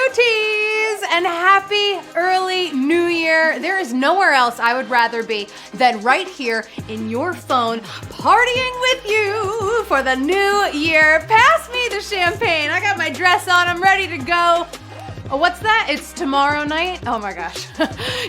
beauties, and happy early New Year. There is nowhere else I would rather be than right here in your phone, partying with you for the new year. Pass me the champagne. I got my dress on. I'm ready to go. Oh, what's that? It's tomorrow night? Oh my gosh.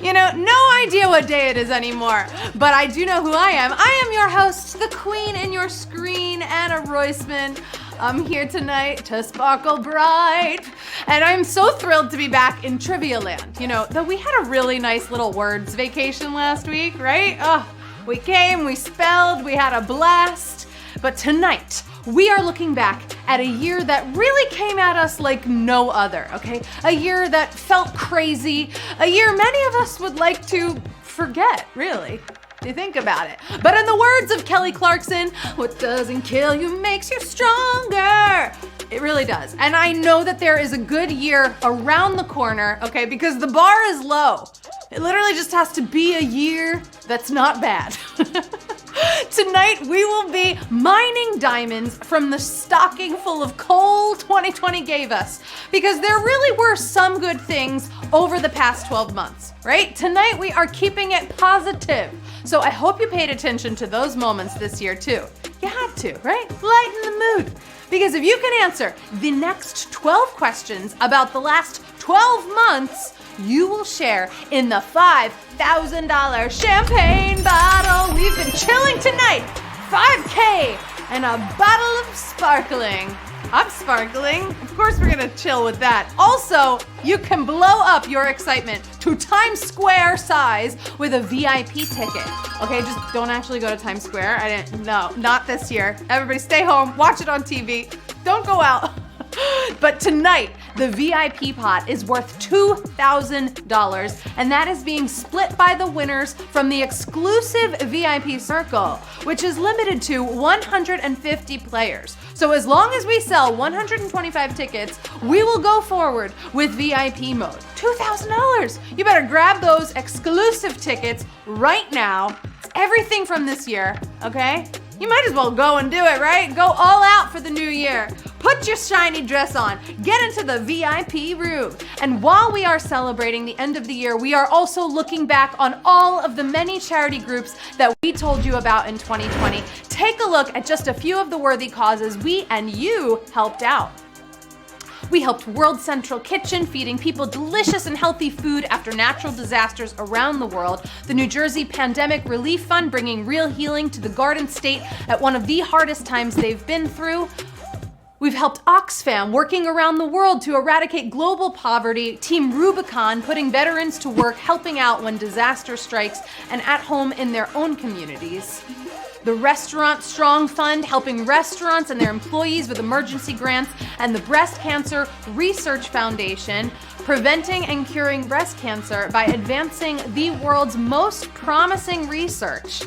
No idea what day it is anymore, but I do know who I am. I am your host, the queen in your screen, Anna Roisman. I'm here tonight to sparkle bright, and I'm so thrilled to be back in Trivia Land. Though we had a really nice little words vacation last week, right? Oh, we came, we spelled, we had a blast, but tonight, we are looking back at a year that really came at us like no other, okay? A year that felt crazy, a year many of us would like to forget, really. You think about it. But in the words of Kelly Clarkson, what doesn't kill you makes you stronger. It really does. And I know that there is a good year around the corner, okay? Because the bar is low. It literally just has to be a year that's not bad. Tonight, we will be mining diamonds from the stocking full of coal 2020 gave us, because there really were some good things over the past 12 months, right? Tonight, we are keeping it positive. So I hope you paid attention to those moments this year too. You had to, right? Lighten the mood. Because if you can answer the next 12 questions about the last 12 months, you will share in the $5,000 champagne bottle. We've been chilling tonight. $5K and a bottle of sparkling. I'm sparkling. Of course we're gonna chill with that. Also, you can blow up your excitement to Times Square size with a VIP ticket. Okay, just don't actually go to Times Square. No, not this year. Everybody stay home, watch it on TV. Don't go out. But tonight, the VIP pot is worth $2,000, and that is being split by the winners from the exclusive VIP circle, which is limited to 150 players. So as long as we sell 125 tickets, we will go forward with VIP mode. $2,000. You better grab those exclusive tickets right now. It's everything from this year, okay? You might as well go and do it, right? Go all out for the new year. Put your shiny dress on, get into the VIP room. And while we are celebrating the end of the year, we are also looking back on all of the many charity groups that we told you about in 2020. Take a look at just a few of the worthy causes we and you helped out. We helped World Central Kitchen, feeding people delicious and healthy food after natural disasters around the world. The New Jersey Pandemic Relief Fund, bringing real healing to the Garden State at one of the hardest times they've been through. We've helped Oxfam, working around the world to eradicate global poverty. Team Rubicon, putting veterans to work, helping out when disaster strikes and at home in their own communities. The Restaurant Strong Fund, helping restaurants and their employees with emergency grants, and the Breast Cancer Research Foundation, preventing and curing breast cancer by advancing the world's most promising research.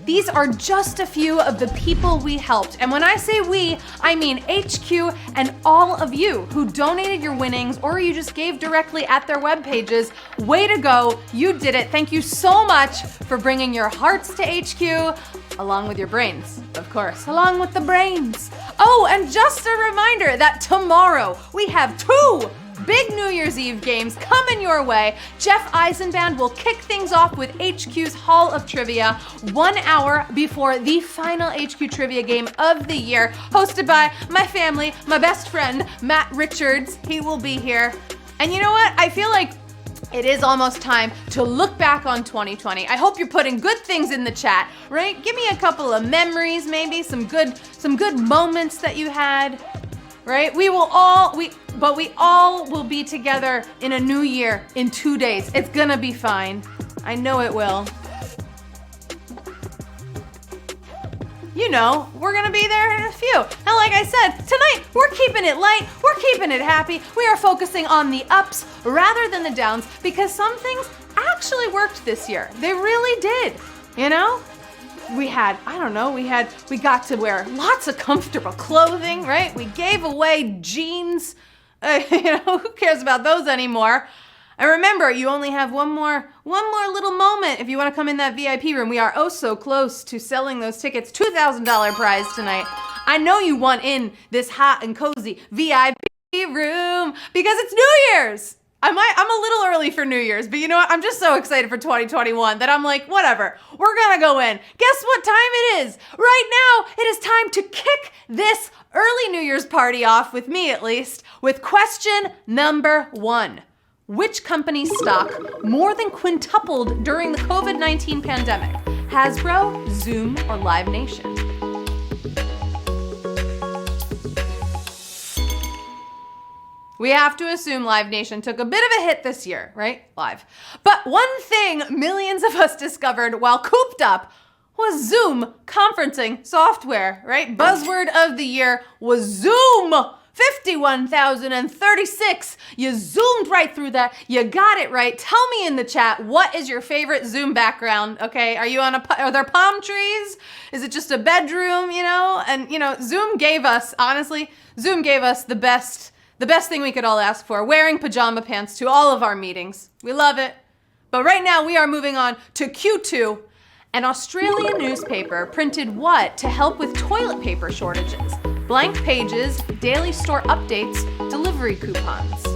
These are just a few of the people we helped. And when I say we, I mean HQ and all of you who donated your winnings or you just gave directly at their web pages. Way to go, you did it. Thank you so much for bringing your hearts to HQ, along with your brains, of course, along with the brains. Oh, and just a reminder that tomorrow we have two big New Year's Eve games coming your way. Jeff Eisenband will kick things off with HQ's Hall of Trivia 1 hour before the final HQ Trivia game of the year, hosted by my family, my best friend, Matt Richards. He will be here. And you know what? I feel like it is almost time to look back on 2020. I hope you're putting good things in the chat, right? Give me a couple of memories, maybe some good moments that you had. Right? We all will be together in a new year in 2 days. It's gonna be fine. I know it will. We're gonna be there in a few. And like I said, tonight we're keeping it light, we're keeping it happy. We are focusing on the ups rather than the downs, because some things actually worked this year. They really did, We got to wear lots of comfortable clothing, right? We gave away jeans. Who cares about those anymore? And remember, you only have one more little moment if you want to come in that VIP room. We are oh so close to selling those tickets. $2,000 prize tonight. I know you want in this hot and cozy VIP party room because it's New Year's. I'm a little early for New Year's, but you know what? I'm just so excited for 2021 that I'm like, whatever, we're gonna go in. Guess what time it is? Right now, it is time to kick this early New Year's party off, with me at least, with question number 1. Which company's stock more than quintupled during the COVID-19 pandemic? Hasbro, Zoom, or Live Nation? We have to assume Live Nation took a bit of a hit this year, right? Live. But one thing millions of us discovered while cooped up was Zoom conferencing software, right? Buzzword of the year was Zoom. 51,036. You zoomed right through that. You got it right. Tell me in the chat, what is your favorite Zoom background? Okay, are there palm trees? Is it just a bedroom, And Zoom gave us, honestly, the best thing we could all ask for, wearing pajama pants to all of our meetings. We love it. But right now we are moving on to Q2. An Australian newspaper printed what to help with toilet paper shortages? Blank pages, daily store updates, delivery coupons.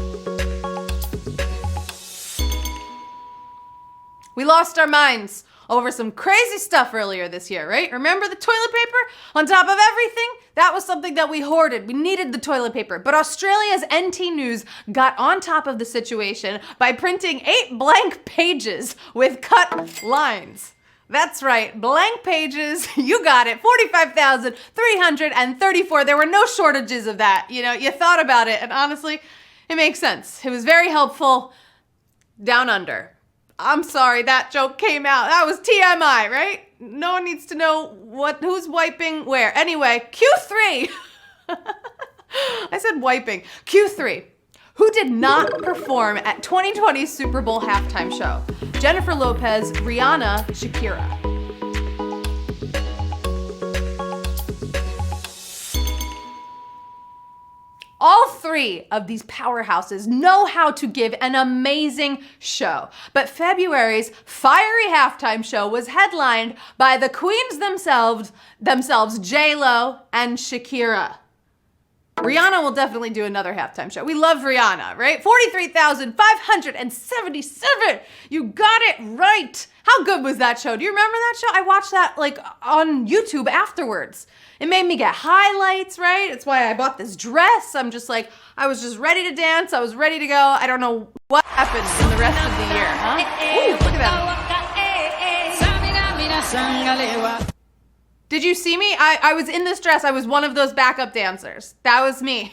We lost our minds over some crazy stuff earlier this year, right? Remember the toilet paper? On top of everything, that was something that we hoarded. We needed the toilet paper. But Australia's NT News got on top of the situation by printing 8 blank pages with cut lines. That's right, blank pages, you got it, 45,334. There were no shortages of that. You thought about it, and honestly, it makes sense. It was very helpful down under. I'm sorry that joke came out. That was TMI, right? No one needs to know who's wiping where. Anyway, Q3. I said wiping. Q3. Who did not perform at 2020's Super Bowl halftime show? Jennifer Lopez, Rihanna, Shakira. All 3 of these powerhouses know how to give an amazing show. But February's fiery halftime show was headlined by the queens themselves, J-Lo and Shakira. Rihanna will definitely do another halftime show. We love Rihanna, right? 43,577. You got it right. How good was that show? Do you remember that show? I watched that on YouTube afterwards. It made me get highlights, right? It's why I bought this dress. I was just ready to dance. I was ready to go. I don't know what happened in the rest of the year, huh? Ooh, look at that. Did you see me? I was in this dress. I was one of those backup dancers. That was me.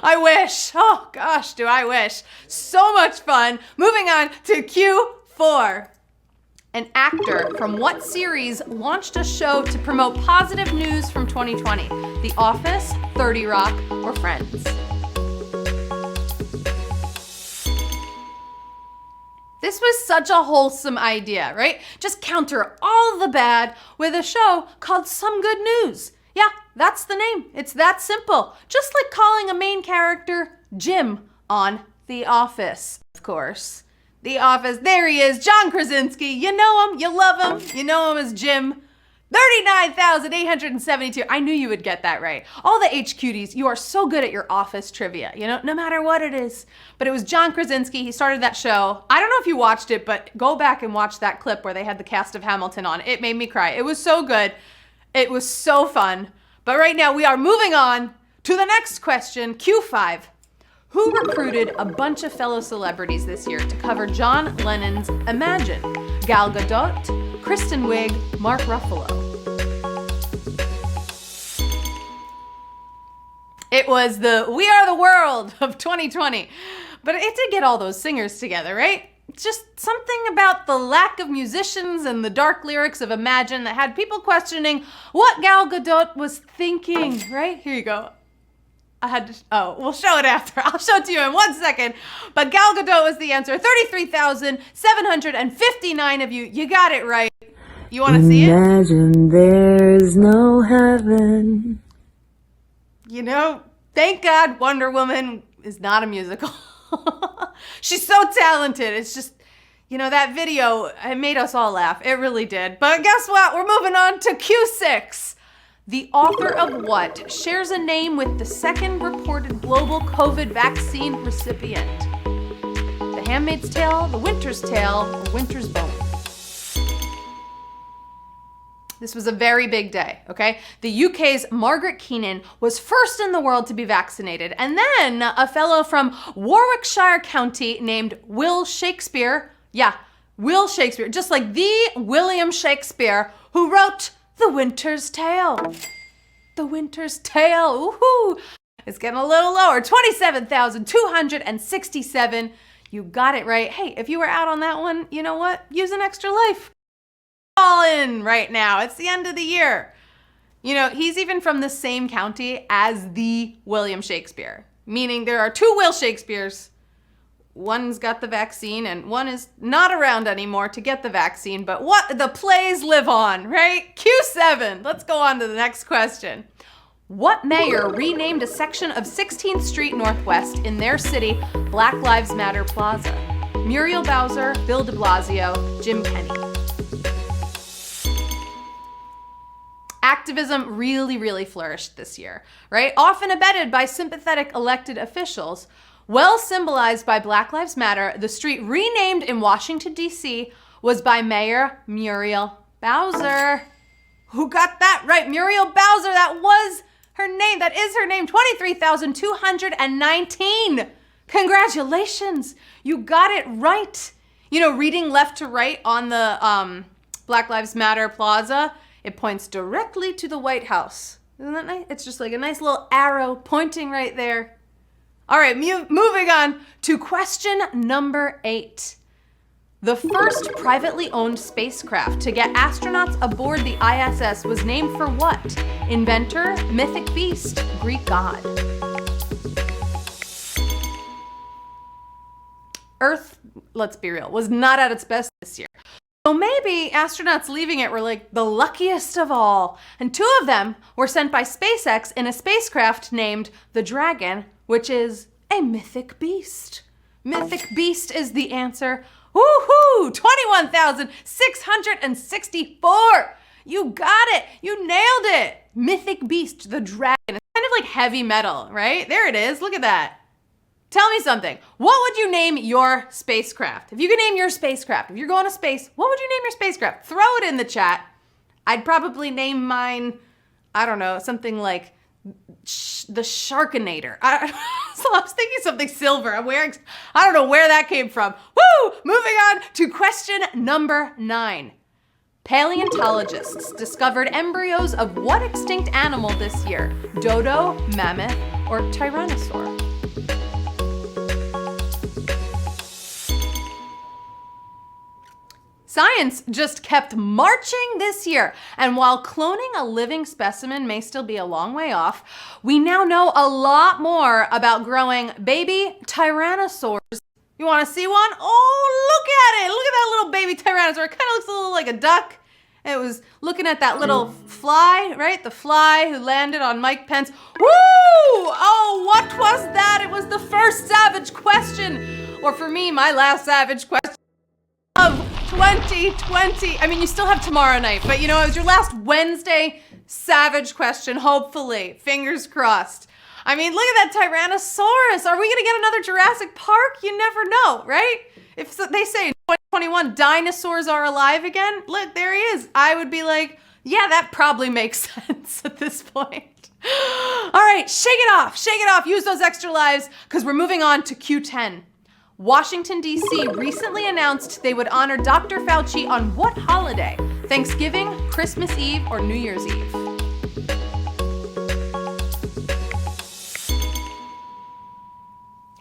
I wish. Oh gosh, do I wish. So much fun. Moving on to Q4. An actor from what series launched a show to promote positive news from 2020? The Office, 30 Rock, or Friends? This was such a wholesome idea, right? Just counter all the bad with a show called Some Good News. Yeah, that's the name. It's that simple. Just like calling a main character Jim on The Office, of course. The Office, there he is, John Krasinski. You know him, you love him, you know him as Jim. 39,872. I knew you would get that right. All the HQDs, you are so good at your Office trivia, no matter what it is. But it was John Krasinski. He started that show. I don't know if you watched it, but go back and watch that clip where they had the cast of Hamilton on. It made me cry. It was so good. It was so fun. But right now we are moving on to the next question, Q5. Who recruited a bunch of fellow celebrities this year to cover John Lennon's Imagine? Gal Gadot, Kristen Wiig, Mark Ruffalo. It was the We Are the World of 2020. But it did get all those singers together, right? Just something about the lack of musicians and the dark lyrics of Imagine that had people questioning what Gal Gadot was thinking, right? Here you go. We'll show it after. I'll show it to you in 1 second. But Gal Gadot was the answer. 33,759 of you. You got it right. You want to see it? Imagine there's no heaven. Thank God Wonder Woman is not a musical. She's so talented. It's just, that video, it made us all laugh. It really did. But guess what? We're moving on to Q6. the author of what shares a name with the second reported global COVID vaccine recipient? The Handmaid's Tale, The Winter's Tale, or Winter's Bone? This was a very big day, okay? The UK's Margaret Keenan was first in the world to be vaccinated, and then a fellow from Warwickshire County named Will Shakespeare, Will Shakespeare, just like the William Shakespeare, who wrote The Winter's Tale. The Winter's Tale, woohoo! It's getting a little lower, 27,267. You got it right. Hey, if you were out on that one, you know what? Use an extra life. All in right now. It's the end of the year. You know, he's even from the same county as the William Shakespeare, meaning there are two Will Shakespeares. One's got the vaccine and one is not around anymore to get the vaccine, but what the plays live on, right? Q7. Let's go on to the next question. What mayor renamed a section of 16th Street Northwest in their city Black Lives Matter Plaza? Muriel Bowser, Bill de Blasio, Jim Kenney. Activism really flourished this year, right? Often abetted by sympathetic elected officials. Well symbolized by Black Lives Matter, the street renamed in Washington, D.C. was by Mayor Muriel Bowser. Who got that right? Muriel Bowser, that was her name. That is her name, 23,219. Congratulations, you got it right. You know, reading left to right on the Black Lives Matter Plaza, it points directly to the White House. Isn't that nice? It's just like a nice little arrow pointing right there. All right, moving on to question number 8. The first privately owned spacecraft to get astronauts aboard the ISS was named for what? Inventor, mythic beast, Greek god. Earth, let's be real, was not at its best this year. So maybe astronauts leaving it were like the luckiest of all. And 2 of them were sent by SpaceX in a spacecraft named the Dragon, which is a mythic beast. Mythic beast is the answer. Woohoo! 21,664. You got it. You nailed it. Mythic beast, the Dragon. It's kind of like heavy metal, right? There it is. Look at that. Tell me something. What would you name your spacecraft? If you could name your spacecraft, if you're going to space, what would you name your spacecraft? Throw it in the chat. I'd probably name mine, I don't know, something like the Sharkinator. So I was thinking something silver. I don't know where that came from. Woo! Moving on to question number 9. Paleontologists discovered embryos of what extinct animal this year? Dodo, mammoth, or tyrannosaur? Science just kept marching this year, and while cloning a living specimen may still be a long way off, we now know a lot more about growing baby tyrannosaurs. You want to see one? Oh, look at it! Look at that little baby tyrannosaur. It kind of looks a little like a duck. It was looking at that little fly, right? The fly who landed on Mike Pence. Woo! Oh, what was that? It was the first savage question, or for me, my last savage question of 2020. I mean, you still have tomorrow night, but you know, it was your last Wednesday savage question, hopefully. Fingers crossed. I mean, look at that Tyrannosaurus. Are we gonna get another Jurassic Park? You never know, right? If they say in 2021 dinosaurs are alive again, look, there he is. I would be like, yeah, that probably makes sense at this point. All right, shake it off, use those extra lives, because we're moving on to Q10. Washington, D.C. recently announced they would honor Dr. Fauci on what holiday? Thanksgiving, Christmas Eve, or New Year's Eve?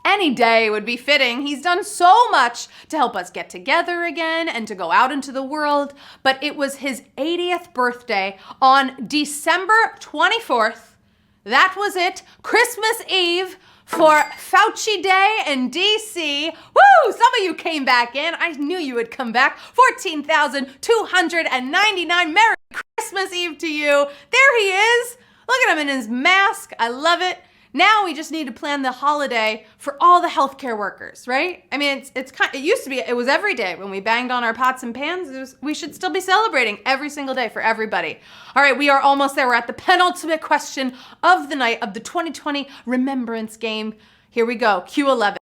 Any day would be fitting. He's done so much to help us get together again and to go out into the world, but it was his 80th birthday on December 24th. That was it, Christmas Eve, for Fauci Day in DC. Woo! Some of you came back in. I knew you would come back. 14,299. Merry Christmas Eve to you. There he is. Look at him in his mask. I love it. Now we just need to plan the holiday for all the healthcare workers, right? I mean, it used to be, it was every day when we banged on our pots and pans. We should still be celebrating every single day for everybody. All right, we are almost there. We're at the penultimate question of the night of the 2020 Remembrance Game. Here we go, Q11.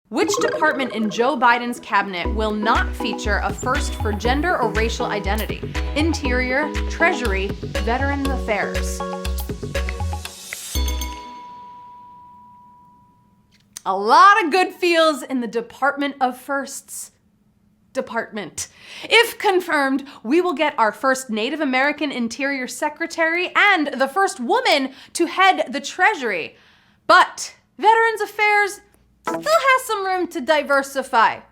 Which department in Joe Biden's cabinet will not feature a first for gender or racial identity? Interior, Treasury, Veterans Affairs. A lot of good feels in the Department of Firsts department. If confirmed, we will get our first Native American Interior Secretary and the first woman to head the Treasury. But Veterans Affairs still has some room to diversify.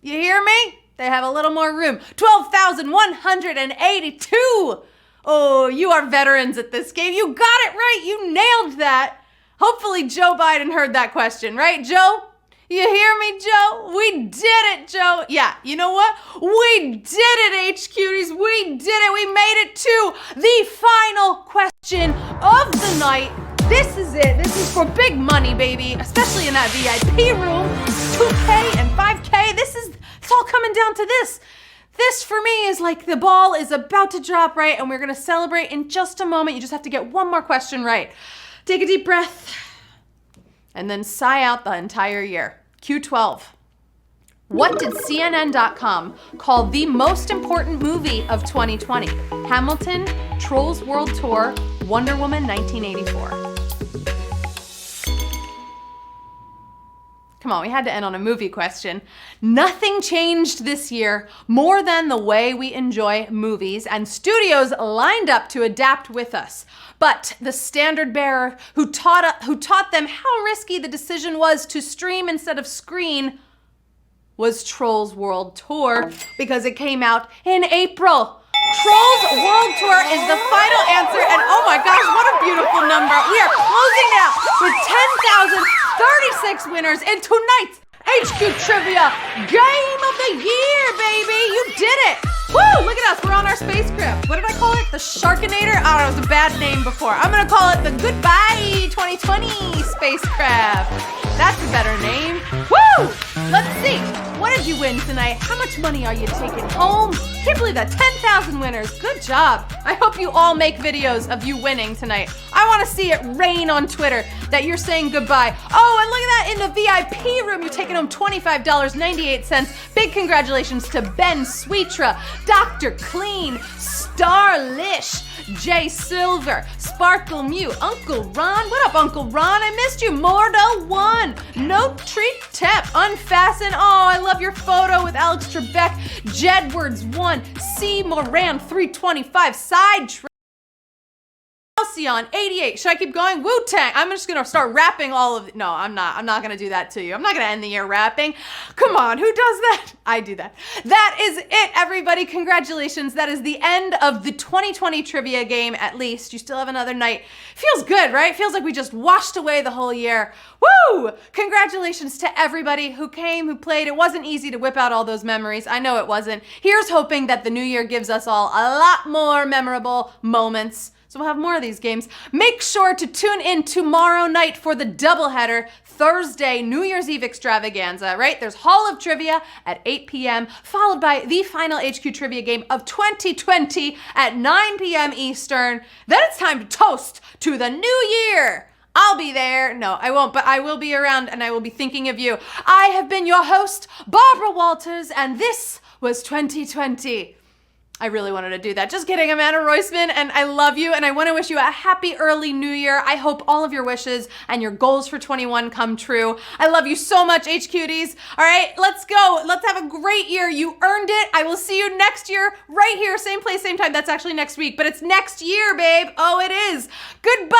You hear me? They have a little more room. 12,182. Oh, you are veterans at this game. You got it right. You nailed that. Hopefully Joe Biden heard that question, right, Joe? You hear me, Joe? We did it, Joe. Yeah, you know what? We did it, HQties. We did it. We made it to the final question of the night. This is it. This is for big money, baby, especially in that VIP room. 2K and 5K. It's all coming down to this. This for me is like the ball is about to drop, right? And we're going to celebrate in just a moment. You just have to get one more question right. Take a deep breath and then sigh out the entire year. Q12. What did CNN.com call the most important movie of 2020? Hamilton, Trolls World Tour, Wonder Woman 1984. Come on, we had to end on a movie question. Nothing changed this year more than the way we enjoy movies, and studios lined up to adapt with us. But the standard bearer who taught them how risky the decision was to stream instead of screen was Trolls World Tour, because it came out in April. Trolls World Tour is the final answer, and oh my gosh, what a beautiful number. We are closing out with 10,036 winners in tonight's HQ Trivia Game of the Year, baby. You did it. Woo, look at us, we're on our spacecraft. What did I call it? The Sharkinator? I don't know, it was a bad name before. I'm gonna call it the Goodbye 2020 spacecraft. That's a better name. Woo! Let's see. What did you win tonight? How much money are you taking home? Can't believe that. 10,000 winners. Good job. I hope you all make videos of you winning tonight. I want to see it rain on Twitter that you're saying goodbye. Oh, and look at that. In the VIP room, you're taking home $25.98. Big congratulations to Ben Sweetra, Dr. Clean, Starlish, Jay Silver, Sparkle Mew, Uncle Ron. What up, Uncle Ron? I missed you. Mordo 1, No Treat Tep, Unfasten. Oh, I love your photo with Alex Trebek, Jedwards 1, C. Moran 325, Side Track. Halcyon 88. Should I keep going? Wu-Tang. I'm just gonna start rapping all of no, I'm not gonna do that to you. I'm not gonna end the year rapping. Come on, who does that? I do that. That is it, everybody. Congratulations. That is the end of the 2020 trivia game, at least. You still have another night. Feels good, right? Feels like we just washed away the whole year. Woo! Congratulations to everybody who came, who played. It wasn't easy to whip out all those memories. I know it wasn't. Here's hoping that the new year gives us all a lot more memorable moments. So we'll have more of these games. Make sure to tune in tomorrow night for the doubleheader, Thursday, New Year's Eve extravaganza, right? There's Hall of Trivia at 8 p.m., followed by the final HQ Trivia game of 2020 at 9 p.m. Eastern. Then it's time to toast to the new year. I'll be there. No, I won't, but I will be around and I will be thinking of you. I have been your host, Barbara Walters, and this was 2020. I really wanted to do that. Just kidding, I'm Anna Roisman, and I love you, and I want to wish you a happy early new year. I hope all of your wishes and your goals for 21 come true. I love you so much, HQties. All right, let's go. Let's have a great year. You earned it. I will see you next year right here, same place, same time. That's actually next week, but it's next year, babe. Oh, it is. Goodbye.